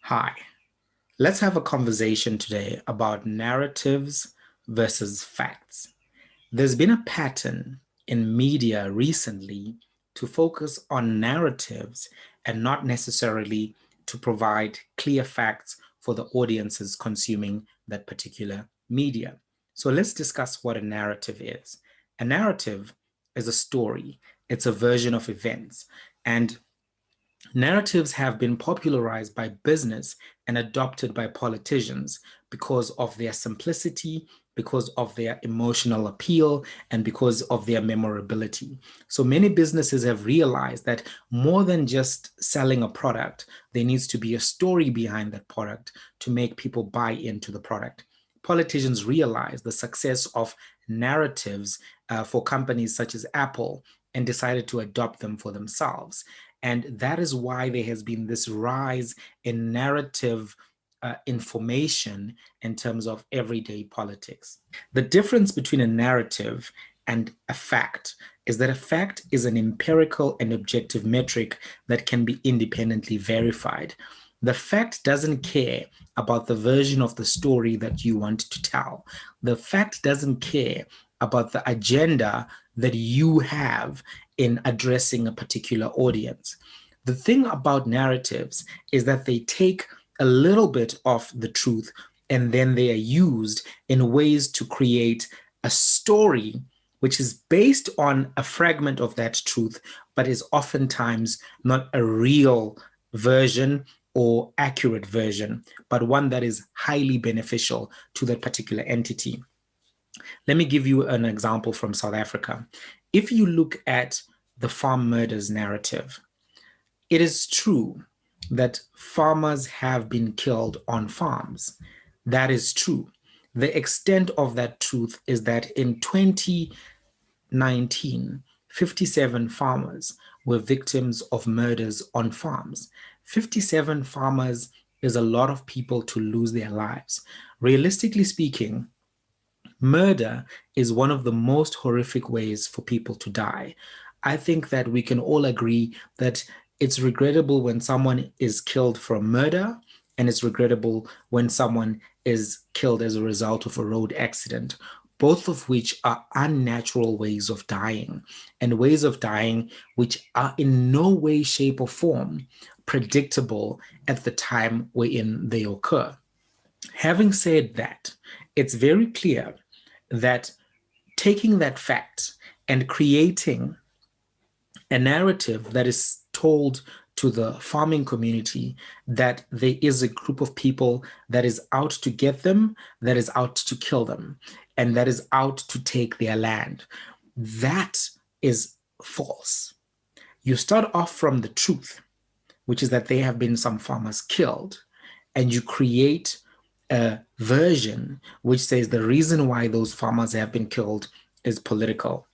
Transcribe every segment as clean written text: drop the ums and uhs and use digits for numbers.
Hi, let's have a conversation today about narratives versus facts. There's been a pattern in media recently to focus on narratives and not necessarily to provide clear facts for the audiences consuming that particular media. So let's discuss what a narrative is. A narrative is a story, it's a version of events, and narratives have been popularized by business and adopted by politicians because of their simplicity, because of their emotional appeal, and because of their memorability. So many businesses have realized that more than just selling a product, there needs to be a story behind that product to make people buy into the product. Politicians realized the success of narratives for companies such as Apple and decided to adopt them for themselves. And that is why there has been this rise in narrative information in terms of everyday politics. The difference between a narrative and a fact is that a fact is an empirical and objective metric that can be independently verified. The fact doesn't care about the version of the story that you want to tell. The fact doesn't care about the agenda that you have in addressing a particular audience. The thing about narratives is that they take a little bit of the truth and then they are used in ways to create a story which is based on a fragment of that truth, but is oftentimes not a real version or accurate version, but one that is highly beneficial to that particular entity. Let me give you an example from South Africa. If you look at the farm murders narrative, it is true that farmers have been killed on farms. That is true. The extent of that truth is that in 2019, 57 farmers were victims of murders on farms. 57 farmers is a lot of people to lose their lives. Realistically speaking, murder is one of the most horrific ways for people to die. I think that we can all agree that it's regrettable when someone is killed from murder, and it's regrettable when someone is killed as a result of a road accident, both of which are unnatural ways of dying, and ways of dying which are in no way, shape, or form predictable at the time wherein they occur. Having said that, it's very clear that taking that fact and creating a narrative that is told to the farming community that there is a group of people that is out to get them, that is out to kill them, and that is out to take their land. That is false. You start off from the truth, which is that there have been some farmers killed, and you create a version which says the reason why those farmers have been killed is political.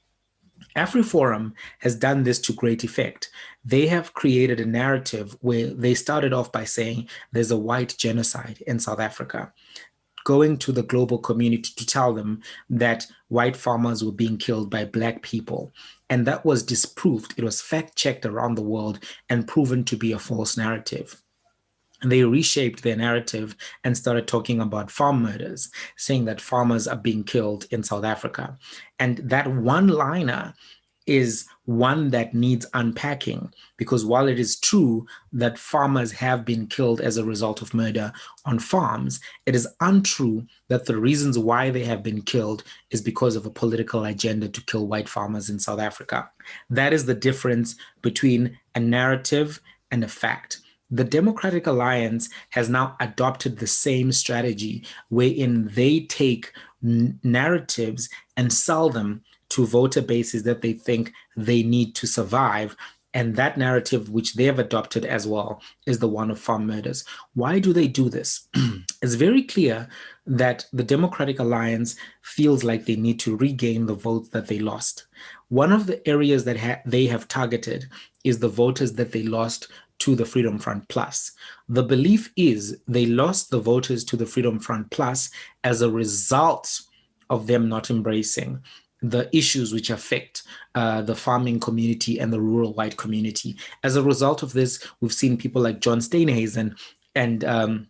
AfriForum has done this to great effect. They have created a narrative where they started off by saying there's a white genocide in South Africa, going to the global community to tell them that white farmers were being killed by Black people. And that was disproved. It was fact checked around the world and proven to be a false narrative. They reshaped their narrative and started talking about farm murders, saying that farmers are being killed in South Africa. And that one liner is one that needs unpacking, because while it is true that farmers have been killed as a result of murder on farms, it is untrue that the reasons why they have been killed is because of a political agenda to kill white farmers in South Africa. That is the difference between a narrative and a fact. The Democratic Alliance has now adopted the same strategy wherein they take narratives and sell them to voter bases that they think they need to survive. And that narrative, which they have adopted as well, is the one of farm murders. Why do they do this? It's very clear that the Democratic Alliance feels like they need to regain the votes that they lost. One of the areas that they have targeted is the voters that they lost to the Freedom Front Plus. The belief is they lost the voters to the Freedom Front Plus as a result of them not embracing the issues which affect the farming community and the rural white community. As a result of this, we've seen people like John Steenhuisen and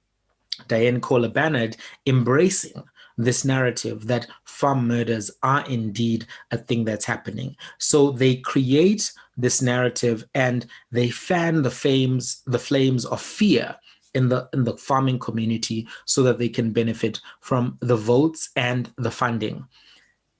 Diane Kohler Bannard embracing this narrative that farm murders are indeed a thing that's happening. So they create this narrative and they fan the flames of fear in the farming community so that they can benefit from the votes and the funding.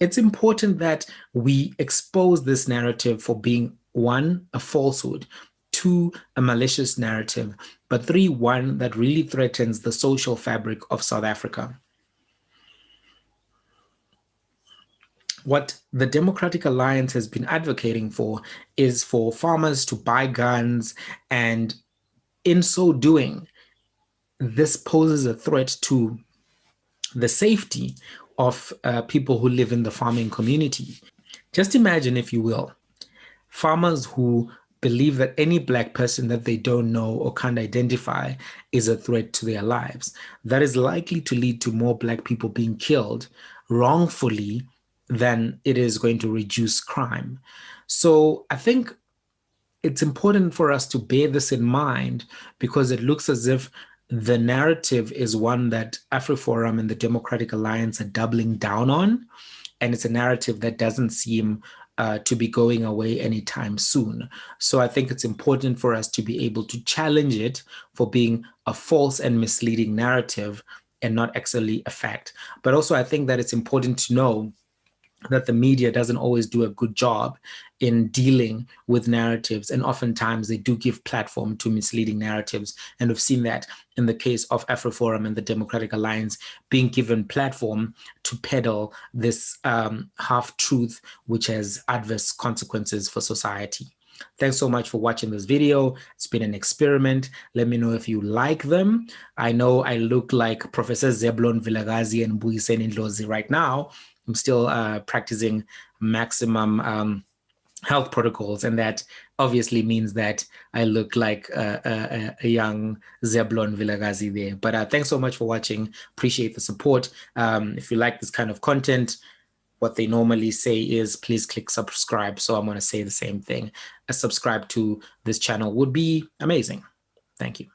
It's important that we expose this narrative for being, one, a falsehood, two, a malicious narrative, but three, one that really threatens the social fabric of South Africa. What the Democratic Alliance has been advocating for is for farmers to buy guns, and in so doing, this poses a threat to the safety of people who live in the farming community. Just imagine, if you will, farmers who believe that any Black person that they don't know or can't identify is a threat to their lives. That is likely to lead to more Black people being killed wrongfully than it is going to reduce crime. So I think it's important for us to bear this in mind, because it looks as if the narrative is one that AfriForum and the Democratic Alliance are doubling down on. And it's a narrative that doesn't seem to be going away anytime soon. So I think it's important for us to be able to challenge it for being a false and misleading narrative and not actually a fact. But also, I think that it's important to know that the media doesn't always do a good job in dealing with narratives. And oftentimes they do give platform to misleading narratives. And we've seen that in the case of AfriForum and the Democratic Alliance being given platform to peddle this half-truth, which has adverse consequences for society. Thanks so much for watching this video. It's been an experiment. Let me know if you like them. I know I look like Professor Zeblon Vilakazi and Mbuyiseni Ndlozi right now. I'm still practicing maximum health protocols, and that obviously means that I look like a young Zeblon Vilakazi there. But thanks so much for watching. Appreciate the support. If you like this kind of content, what they normally say is please click subscribe. So I'm going to say the same thing. A subscribe to this channel would be amazing. Thank you.